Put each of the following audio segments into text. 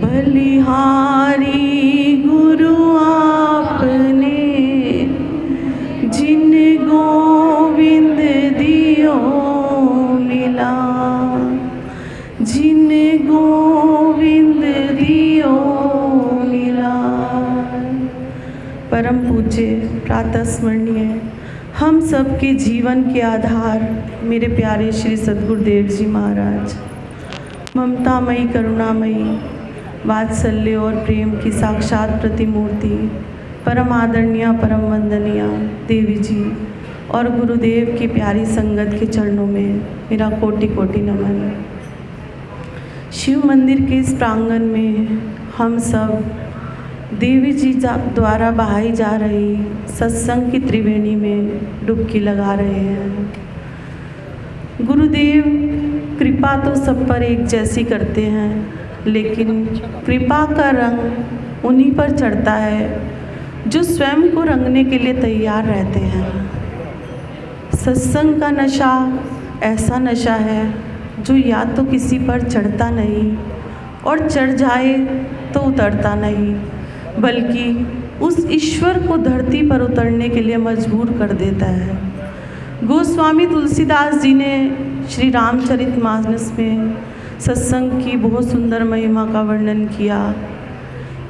बलिहारी गुरु आपने, जिन गोविंद दियो मिला, जिन गोविंद दियो मिला। परम पूज्य प्रातः स्मरणीय हम सबके जीवन के आधार मेरे प्यारे श्री सद्गुरुदेव जी महाराज, ममतामयी करुणामयी वात्सल्य और प्रेम की साक्षात प्रतिमूर्ति परम आदरणीय परम वंदनीय देवी जी और गुरुदेव की प्यारी संगत के चरणों में मेरा कोटि कोटि नमन। शिव मंदिर के इस प्रांगण में हम सब देवी जी द्वारा बहाई जा रही सत्संग की त्रिवेणी में डुबकी लगा रहे हैं। गुरुदेव कृपा तो सब पर एक जैसी करते हैं, लेकिन कृपा का रंग उन्हीं पर चढ़ता है जो स्वयं को रंगने के लिए तैयार रहते हैं। सत्संग का नशा ऐसा नशा है जो या तो किसी पर चढ़ता नहीं और चढ़ जाए तो उतरता नहीं, बल्कि उस ईश्वर को धरती पर उतरने के लिए मजबूर कर देता है। गोस्वामी तुलसीदास जी ने श्री रामचरितमानस में सत्संग की बहुत सुंदर महिमा का वर्णन किया।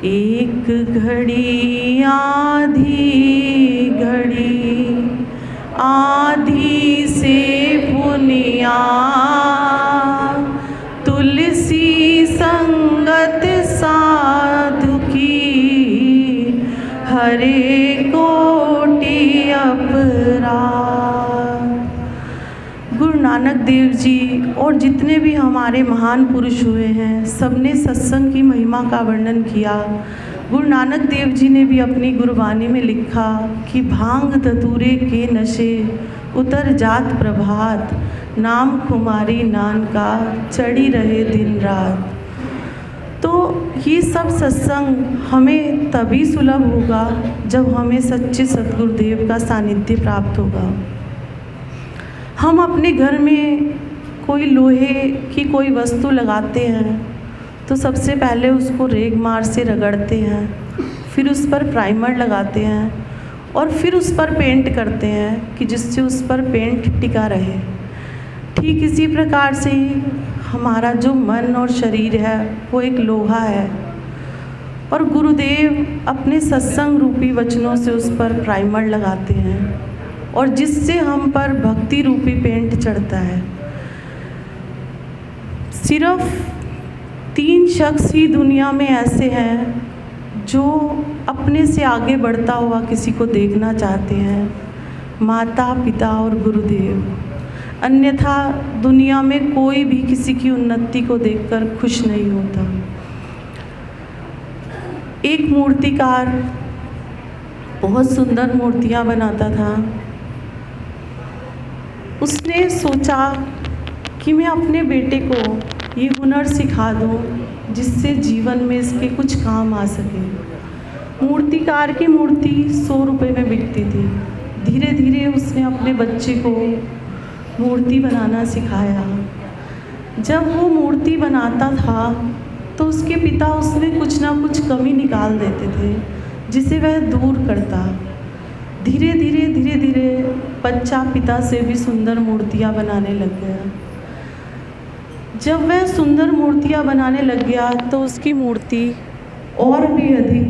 एक घड़ी आधी घड़ी आधी से पुनिया, तुलसी संगत साधु की हरे कोटि अपराध। गुरु नानक देव जी और जितने भी हमारे महान पुरुष हुए हैं, सबने सत्संग की महिमा का वर्णन किया। गुरु नानक देव जी ने भी अपनी गुरबानी में लिखा कि भांग धतूरे के नशे उतर जात प्रभात, नाम खुमारी नान का चढ़ी रहे दिन रात। तो ये सब सत्संग हमें तभी सुलभ होगा जब हमें सच्चे सद्गुरुदेव का सानिध्य प्राप्त होगा। हम अपने घर में कोई लोहे की कोई वस्तु लगाते हैं तो सबसे पहले उसको रेगमार से रगड़ते हैं, फिर उस पर प्राइमर लगाते हैं और फिर उस पर पेंट करते हैं कि जिससे उस पर पेंट टिका रहे। ठीक इसी प्रकार से ही हमारा जो मन और शरीर है वो एक लोहा है और गुरुदेव अपने सत्संग रूपी वचनों से उस पर प्राइमर लगाते हैं और जिससे हम पर भक्ति रूपी पेंट चढ़ता है। सिर्फ 3 शख्स ही दुनिया में ऐसे हैं जो अपने से आगे बढ़ता हुआ किसी को देखना चाहते हैं, माता पिता और गुरुदेव। अन्यथा दुनिया में कोई भी किसी की उन्नति को देखकर खुश नहीं होता। एक मूर्तिकार बहुत सुंदर मूर्तियाँ बनाता था। उसने सोचा कि मैं अपने बेटे को ये हुनर सिखा दूँ जिससे जीवन में इसके कुछ काम आ सके। मूर्तिकार की मूर्ति 100 रुपये में बिकती थी। धीरे धीरे उसने अपने बच्चे को मूर्ति बनाना सिखाया। जब वो मूर्ति बनाता था तो उसके पिता उसमें कुछ ना कुछ कमी निकाल देते थे जिसे वह दूर करता। धीरे धीरे बच्चा पिता से भी सुंदर मूर्तियाँ बनाने लग गया। जब वह सुंदर मूर्तियाँ बनाने लग गया तो उसकी मूर्ति और भी अधिक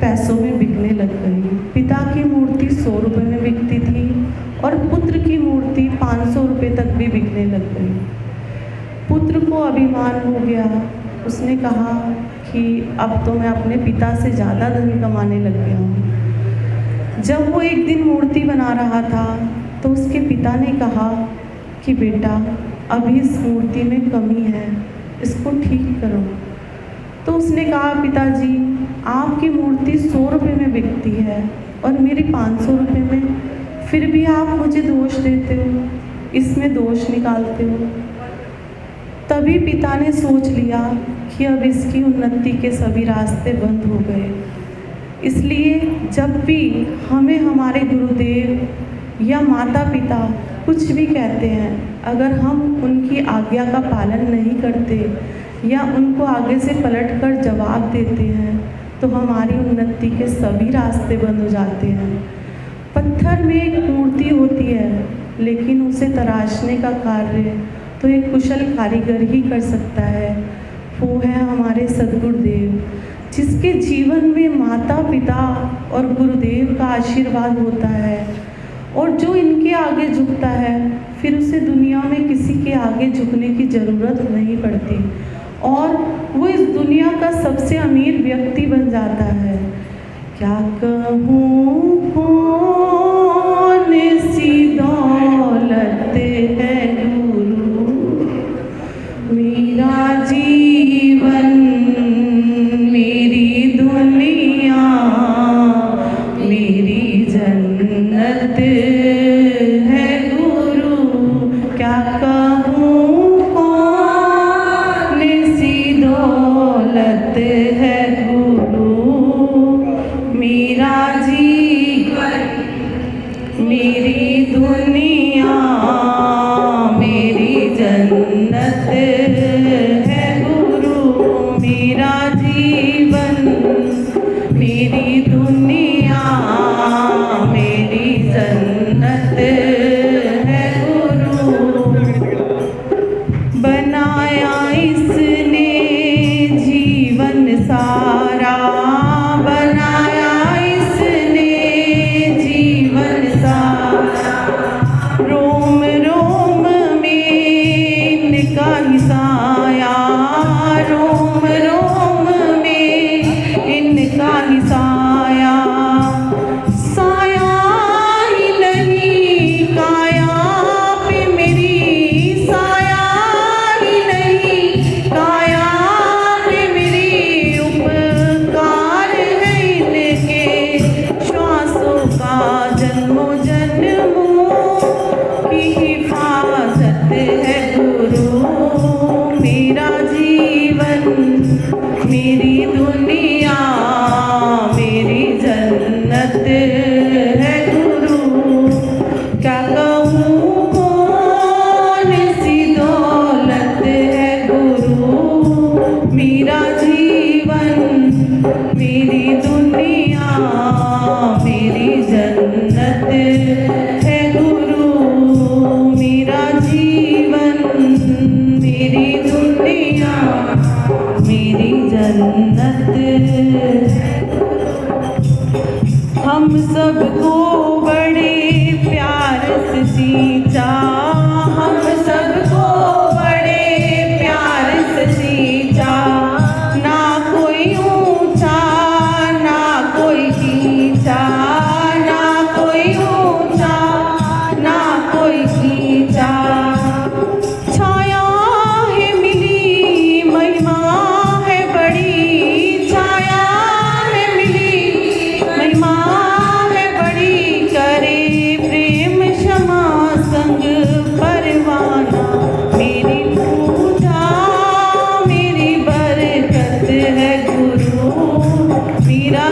पैसों में बिकने लग गई। पिता की मूर्ति 100 रुपये में बिकती थी और पुत्र की मूर्ति 500 रुपये तक भी बिकने लग गई। पुत्र को अभिमान हो गया। उसने कहा कि अब तो मैं अपने पिता से ज़्यादा धन कमाने लग गया हूँ। जब वो एक दिन मूर्ति बना रहा था तो उसके पिता ने कहा कि बेटा, अभी इस मूर्ति में कमी है, इसको ठीक करो। तो उसने कहा, पिताजी, आपकी मूर्ति 100 रुपये में बिकती है और मेरी 500 रुपये में, फिर भी आप मुझे दोष देते हो, इसमें दोष निकालते हो। तभी पिता ने सोच लिया कि अब इसकी उन्नति के सभी रास्ते बंद हो गए। इसलिए जब भी हमें हमारे गुरुदेव या माता पिता कुछ भी कहते हैं, अगर हम उनकी आज्ञा का पालन नहीं करते या उनको आगे से पलटकर जवाब देते हैं तो हमारी उन्नति के सभी रास्ते बंद हो जाते हैं। पत्थर में एक मूर्ति होती है, लेकिन उसे तराशने का कार्य तो एक कुशल कारीगर ही कर सकता है। वो है हमारे सद्गुरुदेव, जिसके जीवन में माता पिता और गुरुदेव का आशीर्वाद होता है, और जो इनके आगे झुकता है फिर उसे दुनिया में किसी के आगे झुकने की ज़रूरत नहीं पड़ती और वो इस दुनिया का सबसे अमीर व्यक्ति बन जाता है। क्या कहूँ कौन सी दौलत है गुरु, मेरा जीवन मेरी दुनिया मेरी जन्नत है गुरु। क्या कहूँ कौन सी दौलत है गुरु, मेरा जीवन मेरी दुनिया मेरी जन्नत है गुरु। मेरा जीवन मेरी दुनिया मेरी जन्नत है गुरु। बनाया इसने जीवन सारा, बनाया इसने जीवन सारा, रोम रोम में इनका ही साया, रोम रोम में इनका ही साया। साया ही नहीं काया पे मेरी, साया ही नहीं काया पे मेरी, उपकार है इनके श्वासों का जन्मों जन्मों की हिफाजत है गुरु। मेरा जीवन मेरी दुनिया मेरी जन्नत है गुरु। क्या कहूँ कौन सी दौलत है गुरु, मेरा जीवन मेरी दुनिया मेरी जन्नत है गुरु। मेरा जीवन मेरी दुनिया मेरी जन्नत है। हम सबको बड़े प्यार से सींचा, हम सबको बड़े प्यार से सींचा, ना कोई ऊंचा ना कोई नीचा, ना कोई ऊंचा ना कोई नीचा। छाया है मिली महिमा है बड़ी, छाया है मिली महिमा है बड़ी, करे प्रेम क्षमा संग परवाना। मेरी पूजा मेरी बरकत है गुरु, मेरा